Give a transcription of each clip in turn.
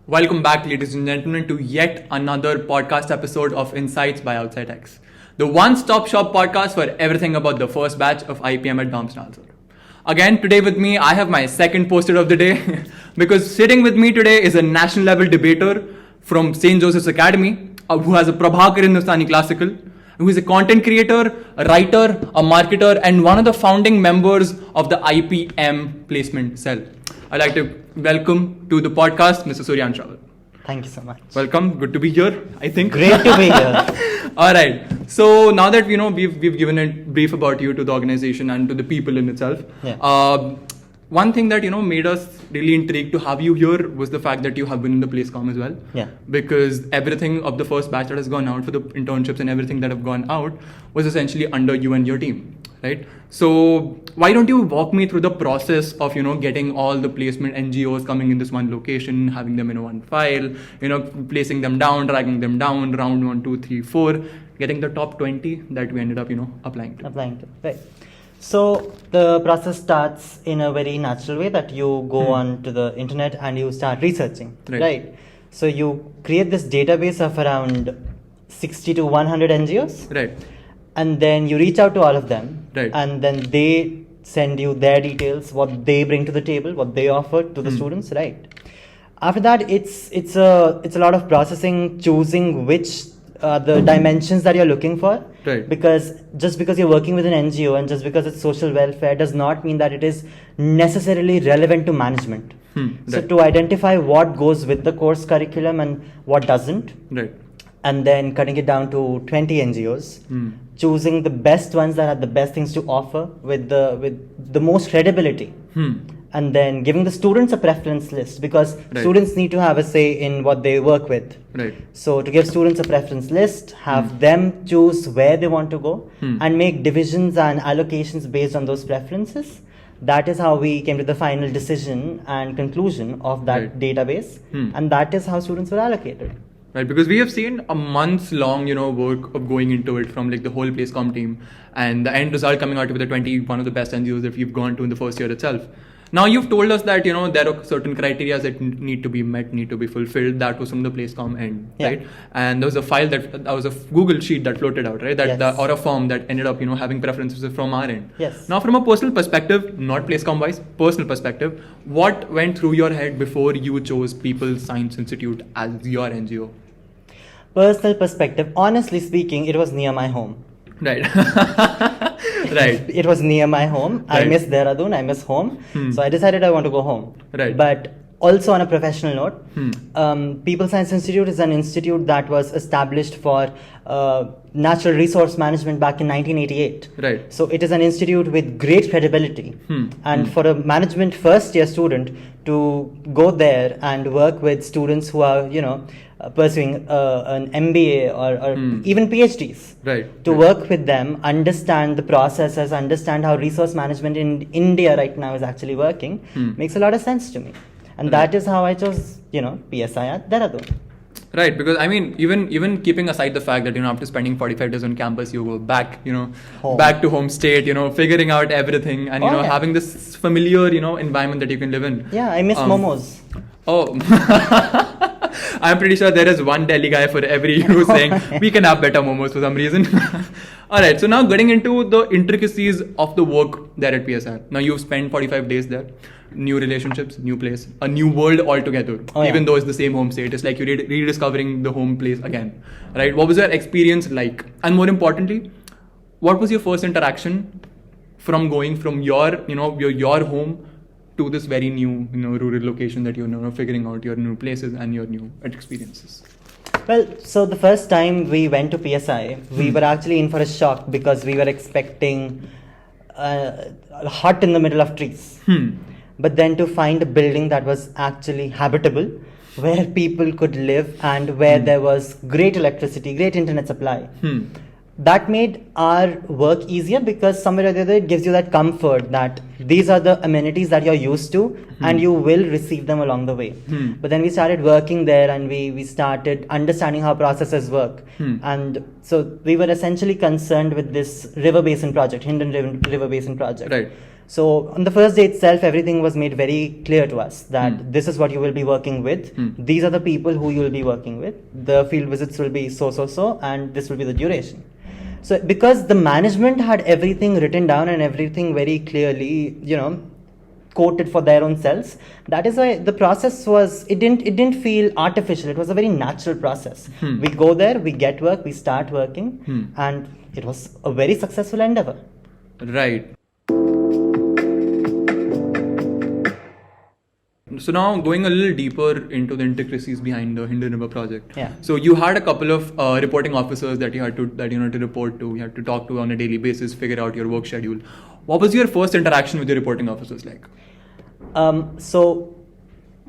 Welcome back, ladies and gentlemen, to yet another podcast episode of Insights by OutsightX, the one-stop shop podcast for everything about the first batch of IPM at DoMS Nalsar. Again, today with me, I have my second poster of the day because sitting with me today is a national level debater from St. Joseph's Academy who has a Prabhakar Hindustani Classical, who is a content creator, a writer, a marketer, and one of the founding members of the IPM placement cell. I'd like to welcome to the podcast Mr. Suryansha. Thank you so much. Welcome. Good to be here, I think. Great to be here. All right. So now that we've given a brief about you to the organization and to the people in itself. Yeah. One thing that made us really intrigued to have you here was the fact that you have been in the PlaceCom as well. Yeah. Because everything of the first batch that has gone out for the internships and everything that have gone out was essentially under you and your team, right? So why don't you walk me through the process of getting all the placement NGOs coming in this one location, having them in one file, placing them down, dragging them down, round 1, 2, 3, 4, getting the top 20 that we ended up applying to. Right. So the process starts in a very natural way that you go on to the internet and you start researching, right? So you create this database of around 60 to 100 NGOs, right? And then you reach out to all of them, right? And then they send you their details, what they bring to the table, what they offer to the students, right? After that, it's a lot of processing, choosing which the dimensions that you're looking for, right? Because just because you're working with an NGO and just because it's social welfare does not mean that it is necessarily relevant to management. So to identify what goes with the course curriculum and what doesn't, right? And then cutting it down to 20 NGOs, choosing the best ones that have the best things to offer with the most credibility. And then giving the students a preference list because students need to have a say in what they work with. Right. So to give students a preference list, have them choose where they want to go and make divisions and allocations based on those preferences. That is how we came to the final decision and conclusion of that database. And that is how students were allocated. Right, because we have seen a months-long, work of going into it from the whole PlaceCom team, and the end result coming out to be the 21 of the best NGOs that we've gone to in the first year itself. Now you've told us that there are certain criteria that need to be met, need to be fulfilled. That was from the PlaceCom end, right? And there was a file that was a Google sheet that floated out, right? Or a form that ended up having preferences from our end. Yes. Now from a personal perspective, not PlaceCom wise, personal perspective, what went through your head before you chose People's Science Institute as your NGO? Personal perspective, honestly speaking, it was near my home. Right. Right. It was near my home. Right. I miss Dehradun, I miss home. So I decided I want to go home. Right. But also on a professional note, People Science Institute is an institute that was established for natural resource management back in 1988. Right. So it is an institute with great credibility. And for a management first year student to go there and work with students who are, pursuing an MBA or even PhDs, to work with them, understand the processes, understand how resource management in India right now is actually working, makes a lot of sense to me. And that is how I chose, PSI at Dehradun. Right, because even keeping aside the fact that after spending 45 days on campus, you go back, home. Back to home state, figuring out everything and having this familiar, environment that you can live in. Yeah, I miss momos. Oh, I'm pretty sure there is one Delhi guy for every who's saying we can have better momos for some reason. All right, so now getting into the intricacies of the work there at PSI. Now you've spent 45 days there, new relationships, new place, a new world altogether. Even though it's the same home state, it's like you're rediscovering the home place again, right? What was your experience like? And more importantly, what was your first interaction from going from your home to this very new, rural location that you're figuring out your new places and your new experiences? Well, so the first time we went to PSI, we were actually in for a shock because we were expecting a hut in the middle of trees. But then to find a building that was actually habitable, where people could live and where there was great electricity, great internet supply. That made our work easier because somewhere or the other it gives you that comfort that these are the amenities that you're used to and you will receive them along the way. But then we started working there and we started understanding how processes work. And so we were essentially concerned with this river basin project, Hindon River Basin project. Right. So on the first day itself, everything was made very clear to us that this is what you will be working with. These are the people who you will be working with. The field visits will be so, and this will be the duration. So because the management had everything written down and everything very clearly, quoted for their own selves, that is why the process it didn't feel artificial. It was a very natural process. We go there, we get work, we start working, and it was a very successful endeavor. Right. So now going a little deeper into the intricacies behind the Hindon River project. Yeah. So you had a couple of reporting officers that you had to report to. You had to talk to on a daily basis, figure out your work schedule. What was your first interaction with your reporting officers like? So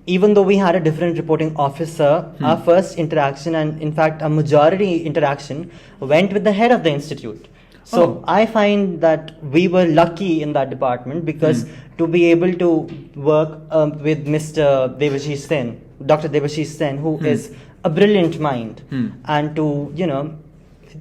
even though we had a different reporting officer, our first interaction, and in fact a majority interaction, went with the head of the institute. So I find that we were lucky in that department because to be able to work with Mr. Debashish Sen, Dr. Debashish Sen, who is a brilliant mind, and to,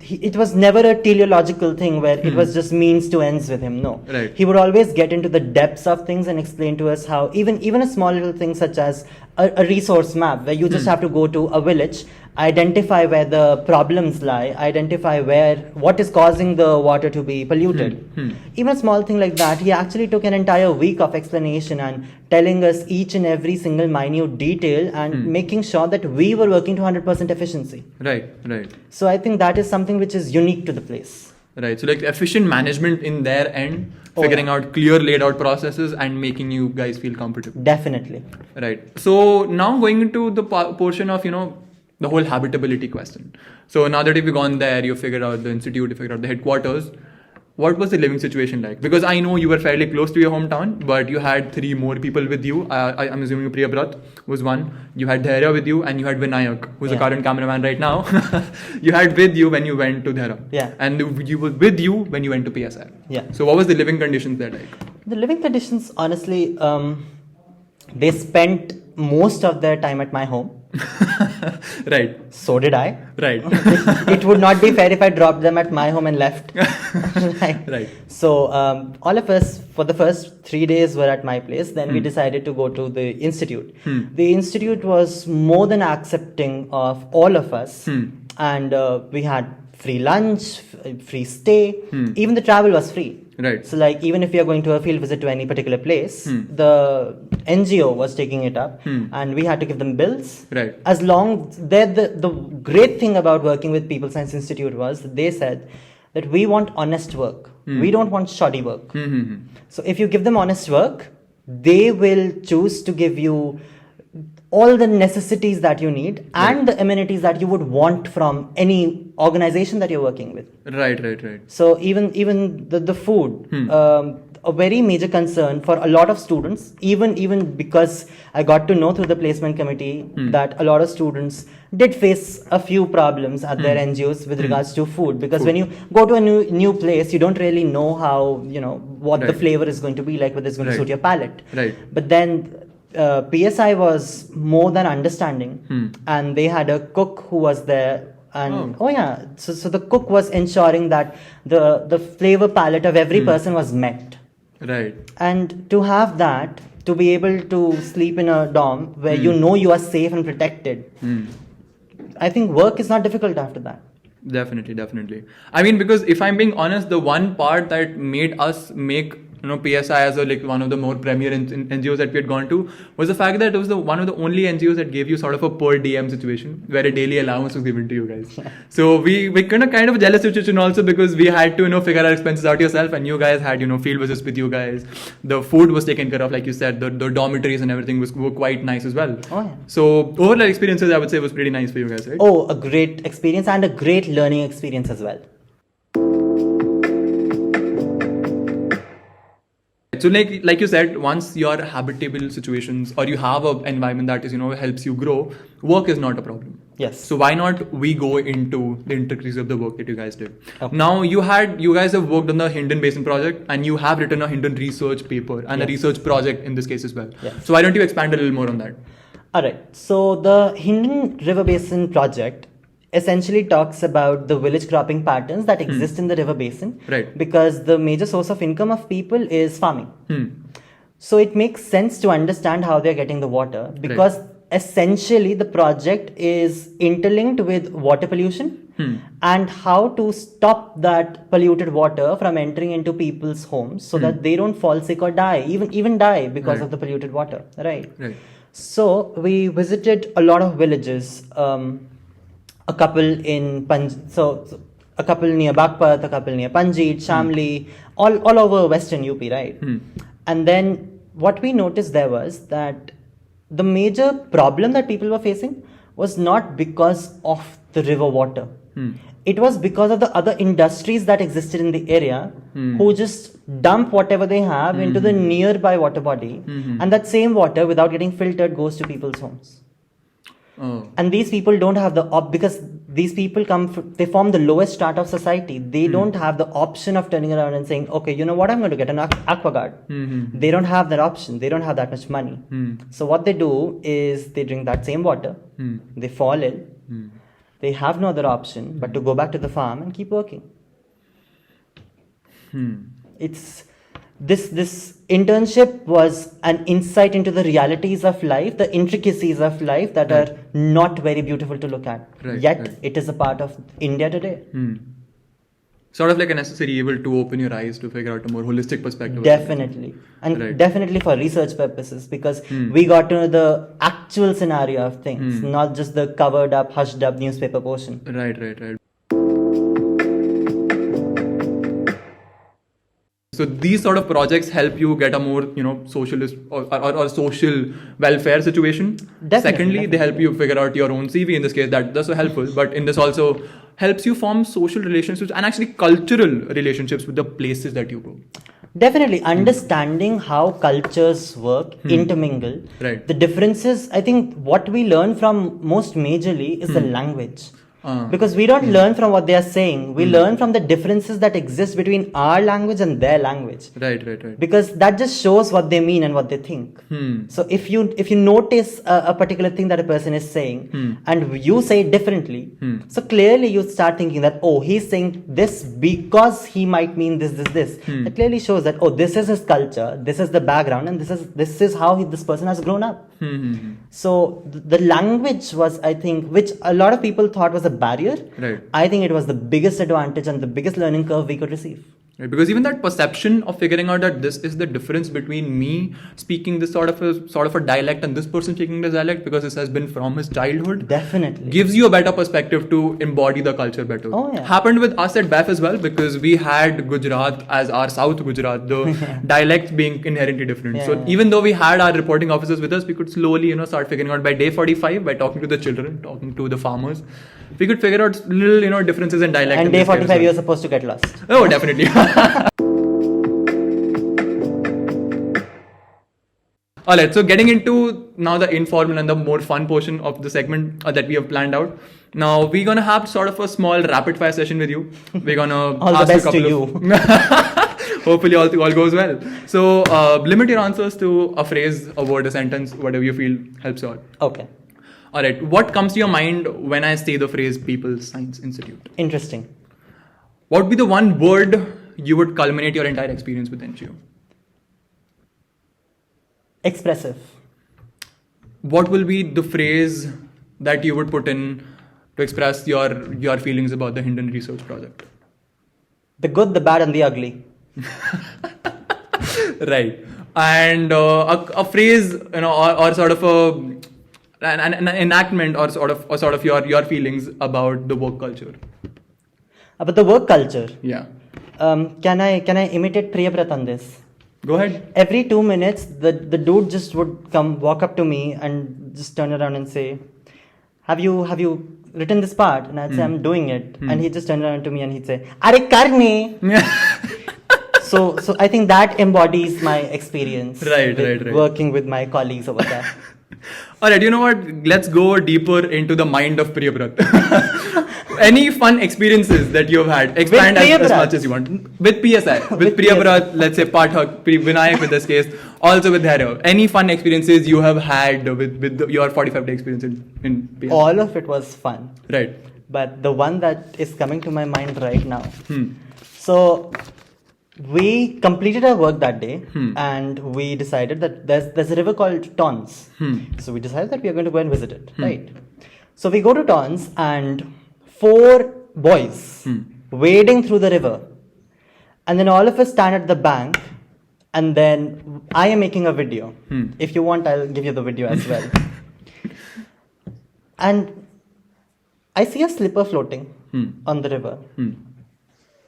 it was never a teleological thing where it was just means to ends with him. No. Right. He would always get into the depths of things and explain to us how even a small little thing such as a resource map where you just have to go to a village, identify where the problems lie, identify what is causing the water to be polluted. Even a small thing like that, he actually took an entire week of explanation and telling us each and every single minute detail and making sure that we were working to 100% efficiency. Right. So I think that is something which is unique to the place. Right. So like efficient management in their end, figuring out clear laid out processes and making you guys feel comfortable. Definitely. Right. So now going into the portion of, the whole habitability question. So now that you've gone there, you figured out the institute, you figured out the headquarters, what was the living situation like? Because I know you were fairly close to your hometown, but you had 3 more people with you. I'm assuming Priyabrat was one. You had Dehra with you, and you had Vinayak, who's the current cameraman right now. You had with you when you went to Dehra. Yeah. And you were with you when you went to PSI. Yeah. So what was the living conditions there like? The living conditions, honestly, they spent most of their time at my home. Right. So did I. Right. It would not be fair if I dropped them at my home and left. Right. So all of us for the first 3 days were at my place. Then we decided to go to the institute. The institute was more than accepting of all of us, and we had free lunch, free stay. Even the travel was free. Right. So like even if you are going to a field visit to any particular place, the NGO was taking it up, and we had to give them bills. Right. As long the great thing about working with People Science Institute was they said that we want honest work. We don't want shoddy work. So if you give them honest work, they will choose to give you all the necessities that you need and the amenities that you would want from any organization that you're working with. Right. So even the food, a very major concern for a lot of students, even because I got to know through the placement committee that a lot of students did face a few problems at their NGOs with regards to food, because when you go to a new place, you don't really know how, what the flavor is going to be like, whether it's going to suit your palate. Right. But then PSI was more than understanding, and they had a cook who was there. And so the cook was ensuring that the flavor palette of every person was met. Right. And to have that, to be able to sleep in a dorm where you are safe and protected, I think work is not difficult after that. Definitely. I mean, because if I'm being honest, the one part that made us make PSI as one of the more premier NGOs that we had gone to was the fact that it was one of the only NGOs that gave you sort of a per diem situation where a daily allowance was given to you guys. So we kind of jealous situation also, because we had to figure our expenses out yourself, and you guys had field visits with you guys. The food was taken care of, like you said. The dormitories and everything were quite nice as well. So overall experiences, I would say, was pretty nice for you guys, right? A great experience and a great learning experience as well. So like you said, once you're habitable situations or you have an environment that is helps you grow, work is not a problem. Yes. So why not we go into the intricacies of the work that you guys did? Okay. Now you guys have worked on the Hindon Basin project, and you have written a Hindon research paper and a research project in this case as well. Yes. So why don't you expand a little more on that? Alright. So the Hindon River Basin project essentially talks about the village cropping patterns that exist in the river basin. Right. Because the major source of income of people is farming. Hmm. So it makes sense to understand how they're getting the water, because essentially the project is interlinked with water pollution and how to stop that polluted water from entering into people's homes so that they don't fall sick or die, even die because of the polluted water. Right. So we visited a lot of villages. A couple in a couple near Bagpat, a couple near Panjit, Shamli, all over Western UP, right? And then what we noticed there was that the major problem that people were facing was not because of the river water. It was because of the other industries that existed in the area who just dump whatever they have into the nearby water body, and that same water, without getting filtered, goes to people's homes. And these people don't have because these people they form the lowest strata of society. They don't have the option of turning around and saying, okay, you know what, I'm going to get an aquaguard. They don't have that option. They don't have that much money. So what they do is they drink that same water. They fall ill. They have no other option but to go back to the farm and keep working. It's this internship was an insight into the realities of life, the intricacies of life that are not very beautiful to look at. Yet it is a part of India today. Sort of like a necessary evil to open your eyes to figure out a more holistic perspective. Definitely. And definitely for research purposes, because we got to know the actual scenario of things, not just the covered up, hushed up newspaper portion. Right. So these sort of projects help you get a more, socialist or social welfare situation. Secondly, they help you figure out your own CV. In this case, that's so helpful. But in this also helps you form social relationships and actually cultural relationships with the places that you go. Definitely. Understanding how cultures work, intermingle. Right. The differences, I think what we learn from most majorly is the language. Because we don't learn from what they are saying. We learn from the differences that exist between our language and their language. Right. Because that just shows what they mean and what they think. So if you notice a particular thing that a person is saying and you say it differently, so clearly you start thinking that, oh, he's saying this because he might mean this. It clearly shows that, oh, this is his culture, this is the background, and this is how this person has grown up. So the language was, I think, which a lot of people thought was a barrier. I think it was the biggest advantage and the biggest learning curve we could receive. Right, because even that perception of figuring out that this is the difference between me speaking this sort of a dialect and this person speaking this dialect, because this has been from his childhood, definitely gives you a better perspective to embody the culture better. Happened with us at BAF as well, because we had Gujarat as our South Gujarat, the dialects being inherently different. So even though we had our reporting officers with us, we could slowly start figuring out by day 45, by talking to the children, talking to the farmers, we could figure out little differences in dialect. And day 45 you're supposed to get lost. Oh, definitely. Alright, so getting into now the informal and the more fun portion of the segment that we have planned out. Now we're gonna have sort of a small rapid fire session with you. We're gonna all ask the best you a couple of hopefully all goes well. So limit your answers to a phrase, a word, a sentence, whatever you feel helps out. Okay. Alright, what comes to your mind when I say the phrase People's Science Institute? Interesting. What would be the one word you would culminate your entire experience with NGO? Expressive. What will be the phrase that you would put in to express your feelings about the Hindon Research Project? The good, the bad, and the ugly. Right. And a phrase, or sort of an enactment, or sort of your feelings about the work culture. About the work culture? Yeah. Can I imitate Priyabrat on this? Go ahead. Every 2 minutes, the dude just would walk up to me and just turn around and say, have you written this part? And I'd say, I'm doing it. And he'd just turn around to me and he'd say, Are karne. So I think that embodies my experience. Right. Working with my colleagues over there. Alright, you know what? Let's go deeper into the mind of Priyabrat. Any fun experiences that you have had? Expand as much as you want. With PSI, with Priyabrat, let's say Pathak, Vinayak in this case, also with Dehradun. Any fun experiences you have had with your 45-day experience in PSI? All of it was fun. Right. but the one that is coming to my mind right now. Hmm. So we completed our work that day, and we decided that there's a river called Tons. So we decided that we are going to go and visit it, right? So we go to Tons, and 4 boys wading through the river, and then all of us stand at the bank, and then I am making a video. If you want, I'll give you the video as well. And I see a slipper floating on the river.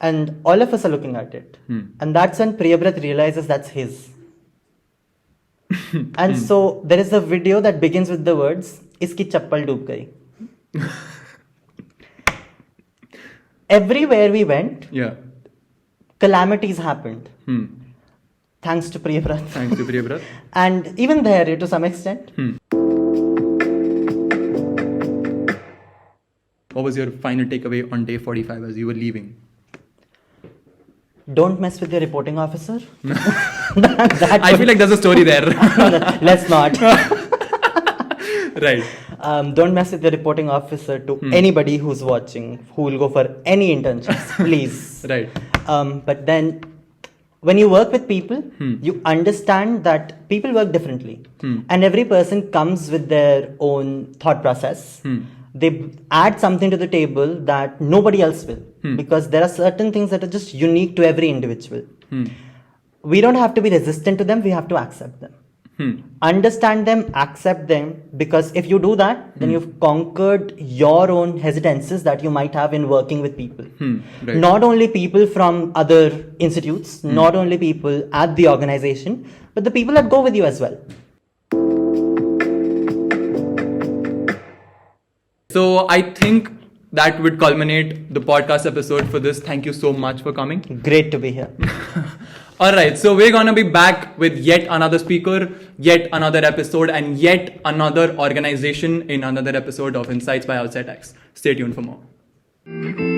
And all of us are looking at it. And that's when Priyabrat realizes that's his. And so there is a video that begins with the words, Iski chappal doob gayi. Everywhere we went, calamities happened. Thanks to Priyabrat. Thanks to Priyabrat. And even there, to some extent. What was your final takeaway on day 45 as you were leaving? Don't mess with your reporting officer. I feel like there's a story there. Let's not. Right. Don't mess with your reporting officer to anybody who's watching, who will go for any internships, please. Right. But then, when you work with people, you understand that people work differently. And every person comes with their own thought process. They add something to the table that nobody else will. Because there are certain things that are just unique to every individual. We don't have to be resistant to them, we have to accept them. Understand them, accept them, because if you do that, then you've conquered your own hesitances that you might have in working with people. Right. Not only people from other institutes, not only people at the organization, but the people that go with you as well. So I think that would culminate the podcast episode for this. Thank you so much for coming. Great to be here. Alright, so we're gonna be back with yet another speaker, yet another episode, and yet another organization in another episode of Insights by OutsightX. Stay tuned for more.